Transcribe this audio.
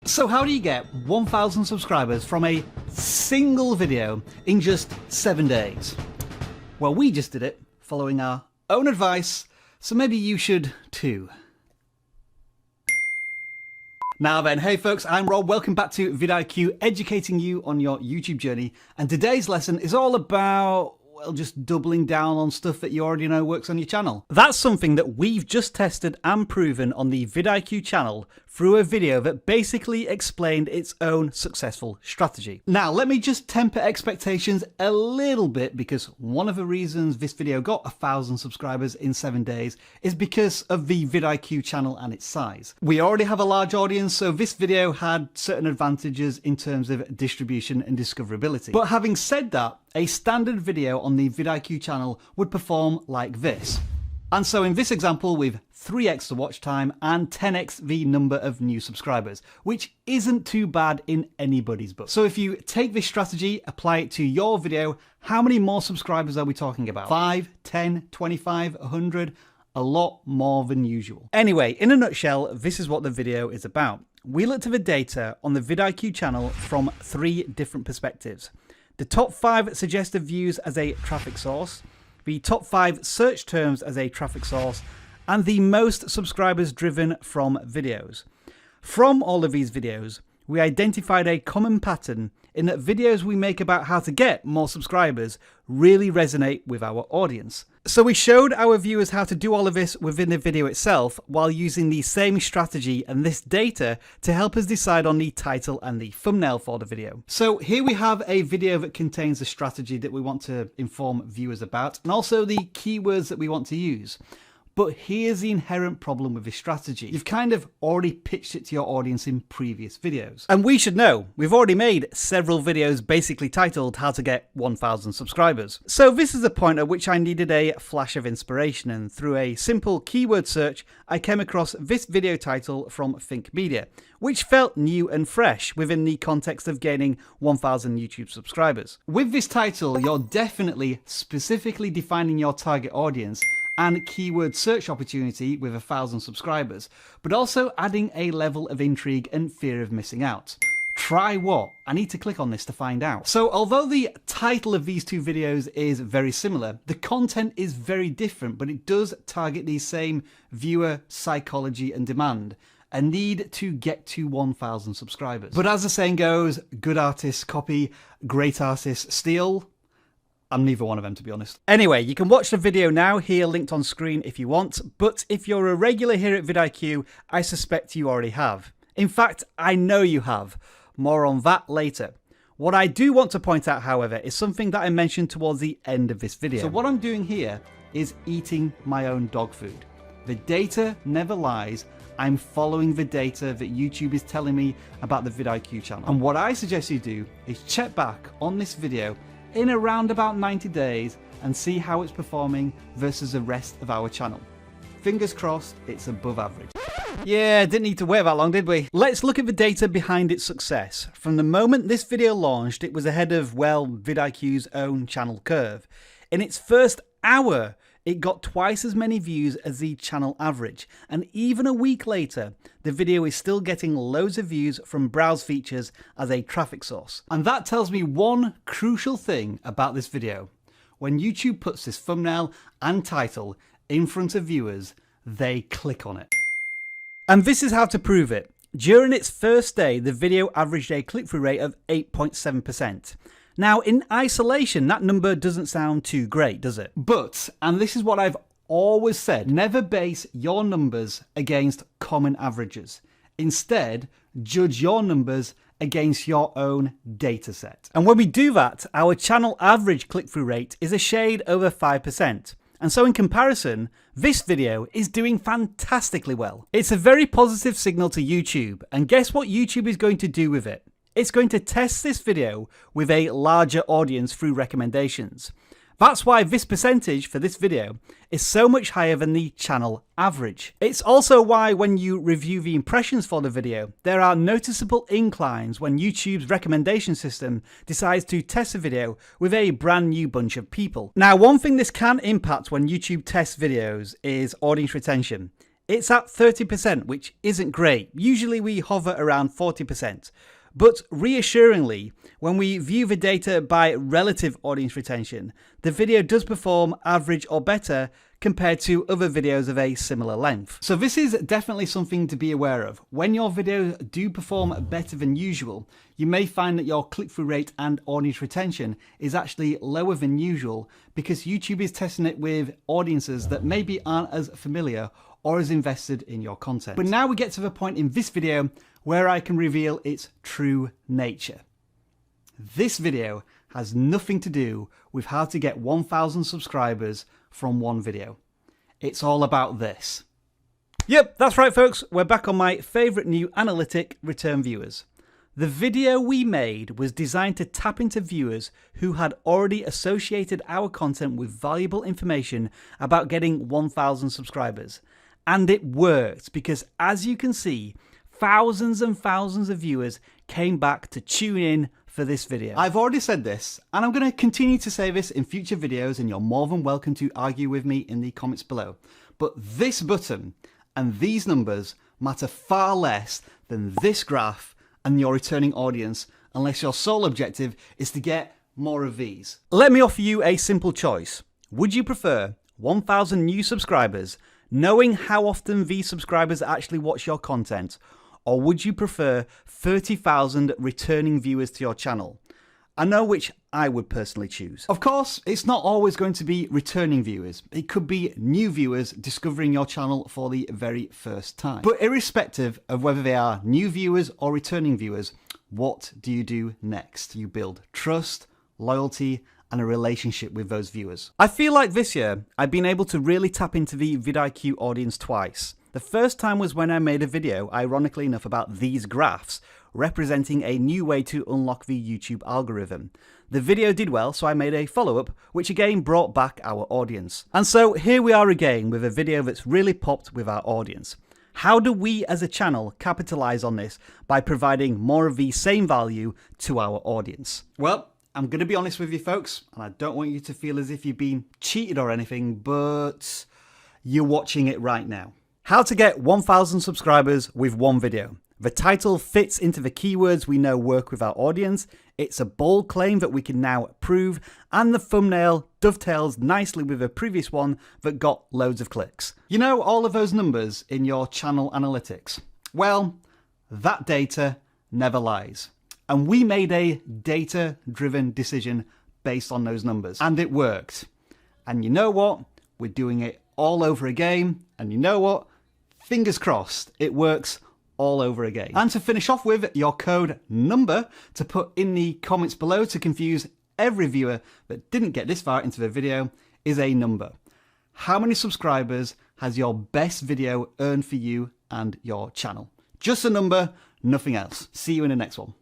So how do you get 1,000 subscribers from a single video in just 7 days? Well, we just did it following our own advice, so maybe you should too. Now then, hey folks, I'm Rob, welcome back to vidIQ, educating you on your YouTube journey, and today's lesson is all about, well, just doubling down on stuff that you already know works on your channel. That's something that we've just tested and proven on the vidIQ channel through a video that basically explained its own successful strategy. Now, let me just temper expectations a little bit, because one of the reasons this video got 1,000 subscribers in 7 days is because of the vidIQ channel and its size. We already have a large audience, so this video had certain advantages in terms of distribution and discoverability. But having said that, a standard video on the vidIQ channel would perform like this. And so in this example, with 3x the watch time and 10x the number of new subscribers, which isn't too bad in anybody's book. So if you take this strategy, apply it to your video, how many more subscribers are we talking about? 5, 10, 25, 100? A lot more than usual. Anyway, in a nutshell, this is what the video is about. We looked at the data on the vidIQ channel from 3 different perspectives. The top 5 suggested views as a traffic source, the top 5 search terms as a traffic source, and the most subscribers driven from videos. From all of these videos, we identified a common pattern in that videos we make about how to get more subscribers really resonate with our audience. So we showed our viewers how to do all of this within the video itself while using the same strategy and this data to help us decide on the title and the thumbnail for the video. So here we have a video that contains the strategy that we want to inform viewers about and also the keywords that we want to use. But here's the inherent problem with this strategy. You've kind of already pitched it to your audience in previous videos. And we should know, we've already made several videos basically titled How to Get 1,000 Subscribers. So this is the point at which I needed a flash of inspiration, and through a simple keyword search, I came across this video title from Think Media, which felt new and fresh within the context of gaining 1,000 YouTube subscribers. With this title, you're definitely specifically defining your target audience and keyword search opportunity with 1,000 subscribers, but also adding a level of intrigue and fear of missing out. Try what? I need to click on this to find out. So although the title of these 2 videos is very similar, the content is very different, but it does target the same viewer psychology and demand. A need to get to 1,000 subscribers. But as the saying goes, good artists copy, great artists steal. I'm neither one of them, to be honest. Anyway, you can watch the video now here linked on screen if you want, but if you're a regular here at vidIQ, I suspect you already have. In fact, I know you have. More on that later. What I do want to point out, however, is something that I mentioned towards the end of this video. So what I'm doing here is eating my own dog food. The data never lies. I'm following the data that YouTube is telling me about the vidIQ channel. And what I suggest you do is check back on this video in around about 90 days and see how it's performing versus the rest of our channel. Fingers crossed it's above average. Yeah, didn't need to wait that long, did we? Let's look at the data behind its success. From the moment this video launched, it was ahead of, well, vidIQ's own channel curve. In its first hour, it got twice as many views as the channel average, and even a week later, the video is still getting loads of views from browse features as a traffic source. And that tells me one crucial thing about this video. When YouTube puts this thumbnail and title in front of viewers, they click on it. And this is how to prove it. During its first day, the video averaged a click-through rate of 8.7%. Now, in isolation, that number doesn't sound too great, does it? But, and this is what I've always said, never base your numbers against common averages. Instead, judge your numbers against your own data set. And when we do that, our channel average click-through rate is a shade over 5%. And so in comparison, this video is doing fantastically well. It's a very positive signal to YouTube, and guess what YouTube is going to do with it? It's going to test this video with a larger audience through recommendations. That's why this percentage for this video is so much higher than the channel average. It's also why when you review the impressions for the video, there are noticeable inclines when YouTube's recommendation system decides to test a video with a brand new bunch of people. Now, one thing this can impact when YouTube tests videos is audience retention. It's at 30%, which isn't great. Usually we hover around 40%. But reassuringly, when we view the data by relative audience retention, the video does perform average or better compared to other videos of a similar length. So this is definitely something to be aware of. When your videos do perform better than usual, you may find that your click-through rate and audience retention is actually lower than usual because YouTube is testing it with audiences that maybe aren't as familiar or as invested in your content. But now we get to the point in this video where I can reveal its true nature. This video has nothing to do with how to get 1,000 subscribers from one video. It's all about this. Yep, that's right folks, we're back on my favourite new analytic, return viewers. The video we made was designed to tap into viewers who had already associated our content with valuable information about getting 1,000 subscribers. And it worked because, as you can see, thousands and thousands of viewers came back to tune in for this video. I've already said this, and I'm going to continue to say this in future videos, and you're more than welcome to argue with me in the comments below. But this button and these numbers matter far less than this graph and your returning audience, unless your sole objective is to get more of these. Let me offer you a simple choice. Would you prefer 1,000 new subscribers, knowing how often these subscribers actually watch your content, or would you prefer 30,000 returning viewers to your channel? I know which I would personally choose. Of course, it's not always going to be returning viewers. It could be new viewers discovering your channel for the very first time. But irrespective of whether they are new viewers or returning viewers, what do you do next? You build trust, loyalty, and a relationship with those viewers. I feel like this year, I've been able to really tap into the vidIQ audience twice. The first time was when I made a video, ironically enough, about these graphs, representing a new way to unlock the YouTube algorithm. The video did well, so I made a follow-up, which again brought back our audience. And so here we are again with a video that's really popped with our audience. How do we as a channel capitalize on this by providing more of the same value to our audience? Well, I'm going to be honest with you folks, and I don't want you to feel as if you've been cheated or anything, but you're watching it right now. How to get 1,000 subscribers with one video. The title fits into the keywords we know work with our audience, it's a bold claim that we can now prove, and the thumbnail dovetails nicely with a previous one that got loads of clicks. You know all of those numbers in your channel analytics? Well, that data never lies. And we made a data-driven decision based on those numbers. And it worked. And you know what? We're doing it all over again. And you know what? Fingers crossed, it works all over again. And to finish off with, your code number to put in the comments below to confuse every viewer that didn't get this far into the video is a number. How many subscribers has your best video earned for you and your channel? Just a number, nothing else. See you in the next one.